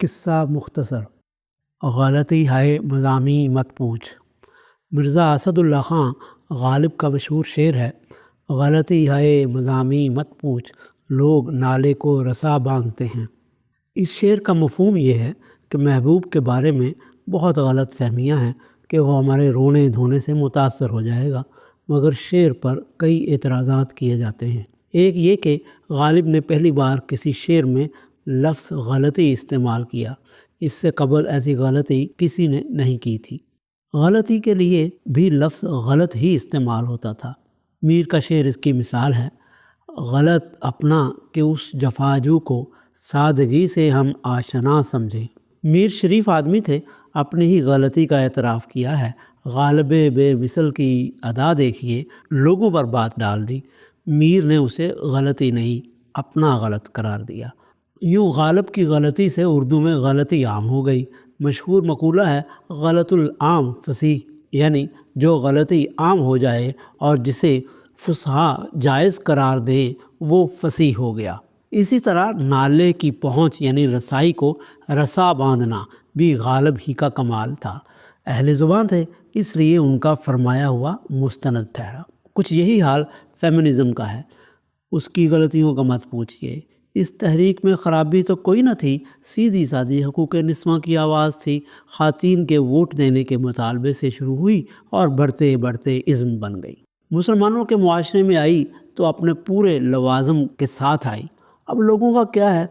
قصہ مختصر۔ غلطی ہے مضامی مت پوچھ۔ مرزا اسد اللہ خان غالب کا مشہور شعر ہے، غلطی ہے مضامی مت پوچھ، لوگ نالے کو رسا باندھتے ہیں۔ اس شعر کا مفہوم یہ ہے کہ محبوب کے بارے میں بہت غلط فہمیاں ہیں کہ وہ ہمارے رونے دھونے سے متاثر ہو جائے گا، مگر شعر پر کئی اعتراضات کیے جاتے ہیں۔ ایک یہ کہ غالب نے پہلی بار کسی شعر میں لفظ غلطی استعمال کیا، اس سے قبل ایسی غلطی کسی نے نہیں کی تھی۔ غلطی کے لیے بھی لفظ غلط ہی استعمال ہوتا تھا۔ میر کا شعر اس کی مثال ہے، غلط اپنا کہ اس جفاجو کو سادگی سے ہم آشنا سمجھیں۔ میر شریف آدمی تھے، اپنی ہی غلطی کا اعتراف کیا ہے۔ غالب بے مثل کی ادا دیکھیے، لوگوں پر بات ڈال دی، میر نے اسے غلطی نہیں اپنا غلط قرار دیا۔ یوں غالب کی غلطی سے اردو میں غلطی عام ہو گئی۔ مشہور مقولہ ہے، غلط العام فصیح، یعنی جو غلطی عام ہو جائے اور جسے فصحا جائز قرار دے وہ فصیح ہو گیا۔ اسی طرح نالے کی پہنچ یعنی رسائی کو رسا باندھنا بھی غالب ہی کا کمال تھا۔ اہل زبان تھے، اس لیے ان کا فرمایا ہوا مستند ٹھہرا۔ کچھ یہی حال فیمنزم کا ہے، اس کی غلطیوں کا مت پوچھئے۔ اس تحریک میں خرابی تو کوئی نہ تھی، سیدھی سادی حقوق نسواں کی آواز تھی۔ خواتین کے ووٹ دینے کے مطالبے سے شروع ہوئی اور بڑھتے بڑھتے ازم بن گئی۔ مسلمانوں کے معاشرے میں آئی تو اپنے پورے لوازم کے ساتھ آئی۔ اب لوگوں کا کیا ہے،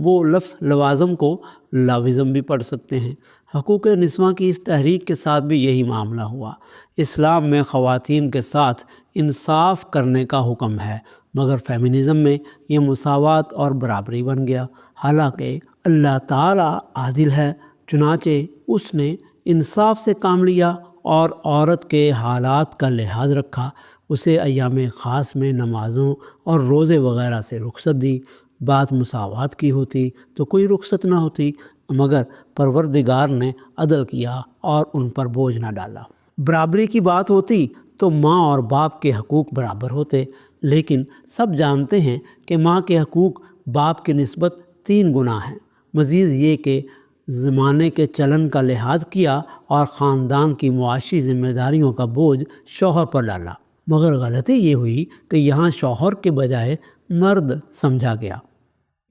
وہ لفظ لوازم کو لاوزم بھی پڑھ سکتے ہیں۔ حقوق نسواں کی اس تحریک کے ساتھ بھی یہی معاملہ ہوا۔ اسلام میں خواتین کے ساتھ انصاف کرنے کا حکم ہے، مگر فیمنزم میں یہ مساوات اور برابری بن گیا۔ حالانکہ اللہ تعالیٰ عادل ہے، چنانچہ اس نے انصاف سے کام لیا اور عورت کے حالات کا لحاظ رکھا، اسے ایام خاص میں نمازوں اور روزے وغیرہ سے رخصت دی۔ بات مساوات کی ہوتی تو کوئی رخصت نہ ہوتی، مگر پروردگار نے عدل کیا اور ان پر بوجھ نہ ڈالا۔ برابری کی بات ہوتی تو ماں اور باپ کے حقوق برابر ہوتے، لیکن سب جانتے ہیں کہ ماں کے حقوق باپ کی نسبت 3 گنا ہیں۔ مزید یہ کہ زمانے کے چلن کا لحاظ کیا اور خاندان کی معاشی ذمہ داریوں کا بوجھ شوہر پر ڈالا، مگر غلطی یہ ہوئی کہ یہاں شوہر کے بجائے مرد سمجھا گیا۔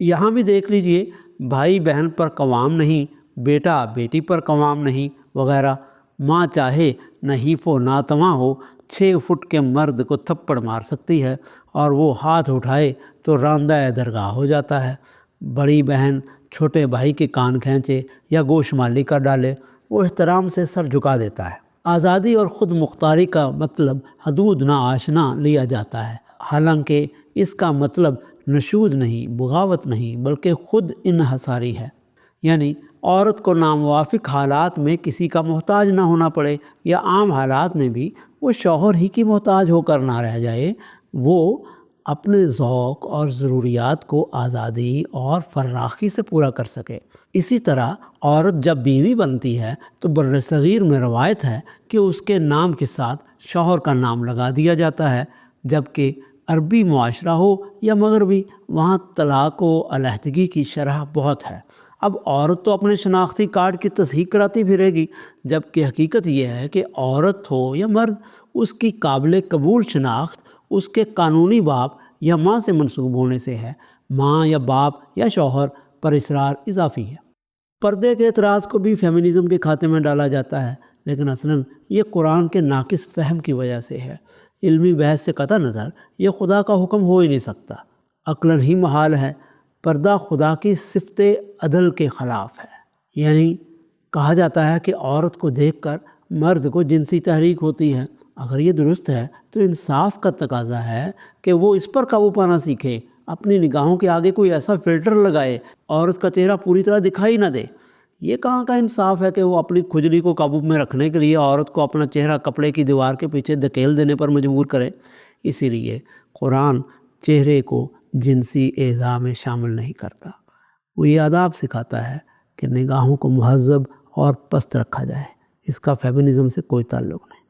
یہاں بھی دیکھ لیجئے، بھائی بہن پر قوام نہیں، بیٹا بیٹی پر قوام نہیں وغیرہ۔ ماں چاہے نحیف و ناتواں ہو، 6 فٹ کے مرد کو تھپڑ مار سکتی ہے اور وہ ہاتھ اٹھائے تو راندہ درگاہ ہو جاتا ہے۔ بڑی بہن چھوٹے بھائی کے کان کھینچے یا گوشمالی کر ڈالے، وہ احترام سے سر جھکا دیتا ہے۔ آزادی اور خود مختاری کا مطلب حدود نہ آشنا لیا جاتا ہے، حالانکہ اس کا مطلب نشوز نہیں، بغاوت نہیں، بلکہ خود انحصاری ہے، یعنی عورت کو ناموافق حالات میں کسی کا محتاج نہ ہونا پڑے، یا عام حالات میں بھی وہ شوہر ہی کی محتاج ہو کر نہ رہ جائے، وہ اپنے ذوق اور ضروریات کو آزادی اور فراخی سے پورا کر سکے۔ اسی طرح عورت جب بیوی بنتی ہے تو برصغیر میں روایت ہے کہ اس کے نام کے ساتھ شوہر کا نام لگا دیا جاتا ہے، جبکہ عربی معاشرہ ہو یا مغربی، وہاں طلاق و علیحدگی کی شرح بہت ہے۔ اب عورت تو اپنے شناختی کارڈ کی تصحیح کراتی پھرے گی، جبکہ حقیقت یہ ہے کہ عورت ہو یا مرد، اس کی قابل قبول شناخت اس کے قانونی باپ یا ماں سے منسوب ہونے سے ہے۔ ماں یا باپ یا شوہر پر اصرار اضافی ہے۔ پردے کے اعتراض کو بھی فیمنزم کے کھاتے میں ڈالا جاتا ہے، لیکن اصلاً یہ قرآن کے ناقص فہم کی وجہ سے ہے۔ علمی بحث سے قطع نظر یہ خدا کا حکم ہو ہی نہیں سکتا، عقلاً ہی محال ہے۔ پردہ خدا کی صفت عدل کے خلاف ہے، یعنی کہا جاتا ہے کہ عورت کو دیکھ کر مرد کو جنسی تحریک ہوتی ہے۔ اگر یہ درست ہے تو انصاف کا تقاضا ہے کہ وہ اس پر قابو پانا سیکھے، اپنی نگاہوں کے آگے کوئی ایسا فلٹر لگائے عورت کا چہرہ پوری طرح دکھائی نہ دے۔ یہ کہاں کا انصاف ہے کہ وہ اپنی کھجلی کو قابو میں رکھنے کے لیے عورت کو اپنا چہرہ کپڑے کی دیوار کے پیچھے دھکیل دینے پر مجبور کرے۔ اسی لیے قرآن چہرے کو جنسی اعضاء میں شامل نہیں کرتا، وہ یہ آداب سکھاتا ہے کہ نگاہوں کو مہذب اور پست رکھا جائے۔ اس کا فیمنزم سے کوئی تعلق نہیں۔